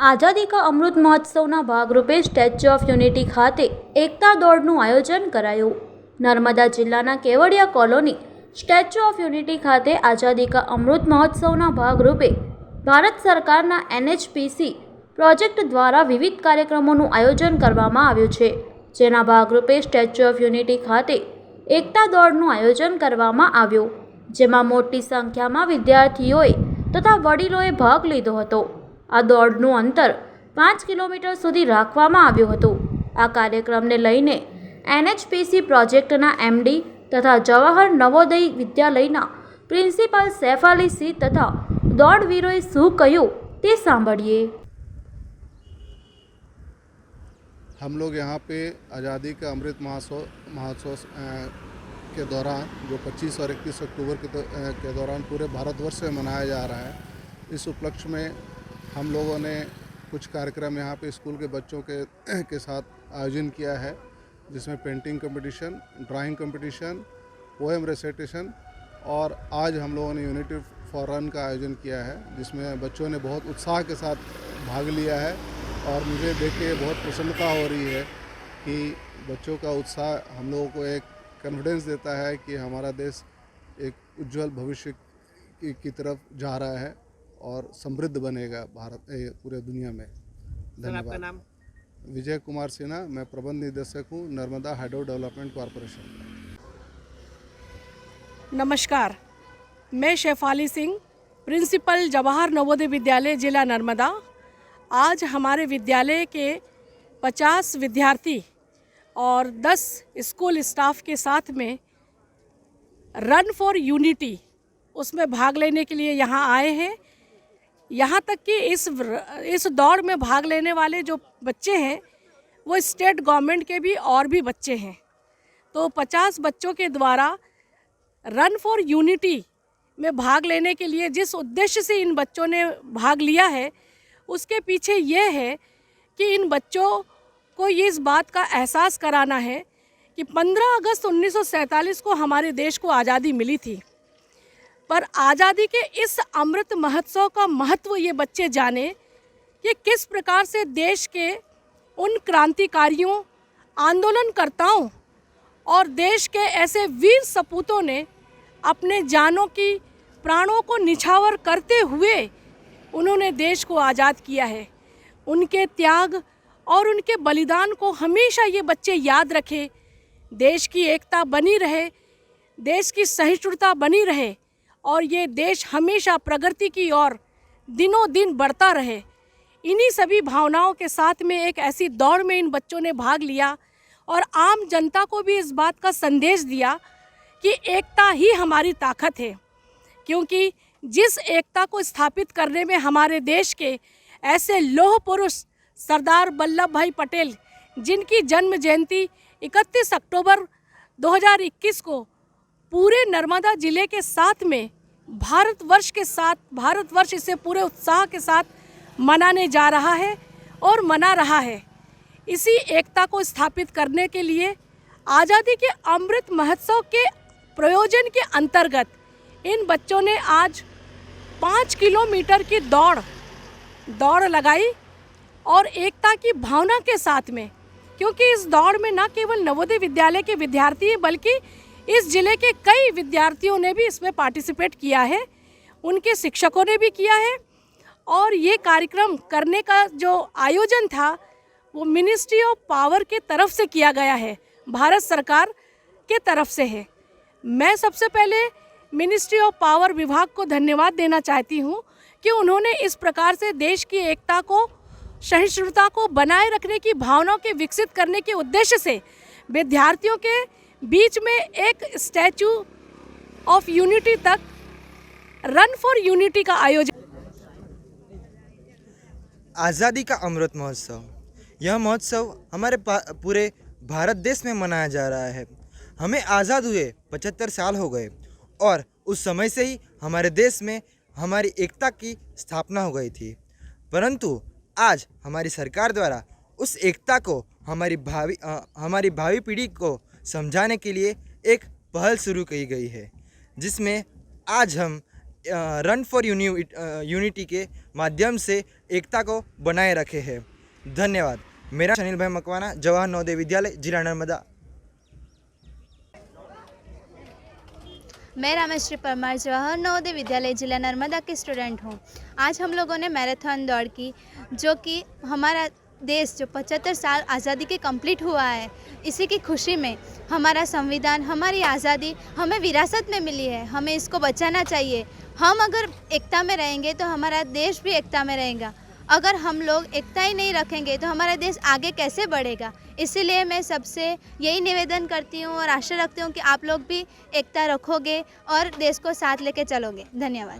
આઝાદી કા અમૃત મહોત્સવના ભાગરૂપે સ્ટેચ્યુ ઓફ યુનિટી ખાતે એકતા દોડનું આયોજન કરાયું। નર્મદા જિલ્લાના Kevadia colony statue of unity ખાતે આઝાદી કા અમૃત મહોત્સવના ભાગરૂપે ભારત સરકારના NHPC પ્રોજેક્ટ દ્વારા વિવિધ કાર્યક્રમોનું આયોજન કરવામાં આવ્યું છે, જેના ભાગરૂપે સ્ટેચ્યુ ઓફ યુનિટી ખાતે એકતા દોડનું આયોજન કરવામાં આવ્યું, જેમાં મોટી સંખ્યામાં વિદ્યાર્થીઓએ તથા વડીલોએ ભાગ લીધો હતો। આ દોડનું અંતર 5 કિલોમીટર સુધી રાખવામાં આવ્યું હતું। આ કાર્યક્રમને લઈને NHPC પ્રોજેક્ટના MD તથા જવાહર નવોદય વિદ્યાલયના પ્રિન્સિપાલ સૈફ અલી સિંહ તથા દોડવીરોએ શું કહ્યું તે સાંભળીએ। हम लोग यहाँ पे आज़ादी का अमृत महोत्सव के दौरान जो 25 और 31 अक्टूबर के दौरान पूरे भारतवर्ष में मनाया जा रहा है, इस उपलक्ष्य में हम लोगों ने कुछ कार्यक्रम यहाँ पे स्कूल के बच्चों के साथ आयोजन किया है, जिसमें painting competition, drawing competition, poem recitation और आज हम लोगों ने यूनिटी फॉर रन का आयोजन किया है, जिसमें बच्चों ने बहुत उत्साह के साथ भाग लिया है। और मुझे देख के बहुत प्रसन्नता हो रही है कि बच्चों का उत्साह हम लोगों को एक कॉन्फिडेंस देता है कि हमारा देश एक उज्जवल भविष्य की तरफ जा रहा है और समृद्ध बनेगा भारत पूरे दुनिया में। धन्यवाद। आपका नाम? विजय कुमार सिन्हा, मैं प्रबंध निदेशक हूँ, नर्मदा हाइड्रो डेवलपमेंट कॉरपोरेशन। नमस्कार, मैं शेफाली सिंह, प्रिंसिपल जवाहर नवोदय विद्यालय जिला नर्मदा। आज हमारे विद्यालय के 50 विद्यार्थी और 10 स्कूल स्टाफ के साथ में रन फॉर यूनिटी उसमें भाग लेने के लिए यहाँ आए हैं। यहाँ तक कि इस दौड़ में भाग लेने वाले जो बच्चे हैं वो स्टेट गवर्नमेंट के भी और भी बच्चे हैं। तो 50 बच्चों के द्वारा रन फॉर यूनिटी में भाग लेने के लिए जिस उद्देश्य से इन बच्चों ने भाग लिया है, उसके पीछे ये है कि इन बच्चों को ये इस बात का एहसास कराना है कि 15 अगस्त 1947 को हमारे देश को आज़ादी मिली थी, पर आज़ादी के इस अमृत महोत्सव का महत्व ये बच्चे जाने कि किस प्रकार से देश के उन क्रांतिकारियों, आंदोलनकर्ताओं और देश के ऐसे वीर सपूतों ने अपने जानों की प्राणों को निछावर करते हुए उन्होंने देश को आज़ाद किया है। उनके त्याग और उनके बलिदान को हमेशा ये बच्चे याद रखें, देश की एकता बनी रहे, देश की सहिष्णुता बनी रहे और ये देश हमेशा प्रगति की ओर दिनों दिन बढ़ता रहे। इन्हीं सभी भावनाओं के साथ में एक ऐसी दौड़ में इन बच्चों ने भाग लिया और आम जनता को भी इस बात का संदेश दिया कि एकता ही हमारी ताकत है, क्योंकि जिस एकता को स्थापित करने में हमारे देश के ऐसे लौह पुरुष सरदार वल्लभ भाई पटेल, जिनकी जन्म जयंती 31 अक्टूबर 2021 को पूरे नर्मदा जिले के साथ में भारतवर्ष इसे पूरे उत्साह के साथ मनाने जा रहा है और मना रहा है। इसी एकता को स्थापित करने के लिए आज़ादी के अमृत महोत्सव के प्रयोजन के अंतर्गत इन बच्चों ने आज 5 किलोमीटर की दौड़ लगाई और एकता की भावना के साथ में, क्योंकि इस दौड़ में न केवल नवोदय विद्यालय के विद्यार्थी हैं बल्कि इस जिले के कई विद्यार्थियों ने भी इसमें पार्टिसिपेट किया है, उनके शिक्षकों ने भी किया है। और ये कार्यक्रम करने का जो आयोजन था वो मिनिस्ट्री ऑफ पावर के तरफ से किया गया है, भारत सरकार के तरफ से है। मैं सबसे पहले मिनिस्ट्री ऑफ पावर विभाग को धन्यवाद देना चाहती हूँ कि उन्होंने इस प्रकार से देश की एकता को, सहिष्णुता को बनाए रखने की भावना के विकसित करने के उद्देश्य से विद्यार्थियों के बीच में एक स्टैचू ऑफ यूनिटी तक रन फॉर यूनिटी का आयोजन। आज़ादी का अमृत महोत्सव, यह महोत्सव हमारे पूरे भारत देश में मनाया जा रहा है। हमें आज़ाद हुए 75 साल हो गए और उस समय से ही हमारे देश में हमारी एकता की स्थापना हो गई थी, परंतु आज हमारी सरकार द्वारा उस एकता को हमारी भावी पीढ़ी को समझाने के लिए एक पहल शुरू की गई है, जिसमें आज हम रन फॉर यूनिटी के माध्यम से एकता को बनाए रखे हैं। धन्यवाद। मेरा अनिल भाई मकवाना, जवाहर नवोदय विद्यालय, जिला नर्मदा। मैं रामेश्वरी परमार, जवाहर नवोदय विद्यालय, जिला नर्मदा की स्टूडेंट हूँ। आज हम लोगों ने मैराथन दौड़ की, जो कि हमारा देश जो 75 साल आज़ादी के कंप्लीट हुआ है, इसी की खुशी में हमारा संविधान, हमारी आज़ादी हमें विरासत में मिली है, हमें इसको बचाना चाहिए। हम अगर एकता में रहेंगे तो हमारा देश भी एकता में रहेगा। अगर हम लोग एकता ही नहीं रखेंगे तो हमारा देश आगे कैसे बढ़ेगा। इसीलिए मैं सबसे यही निवेदन करती हूँ और आशा रखती हूँ कि आप लोग भी एकता रखोगे और देश को साथ लेके चलोगे। धन्यवाद।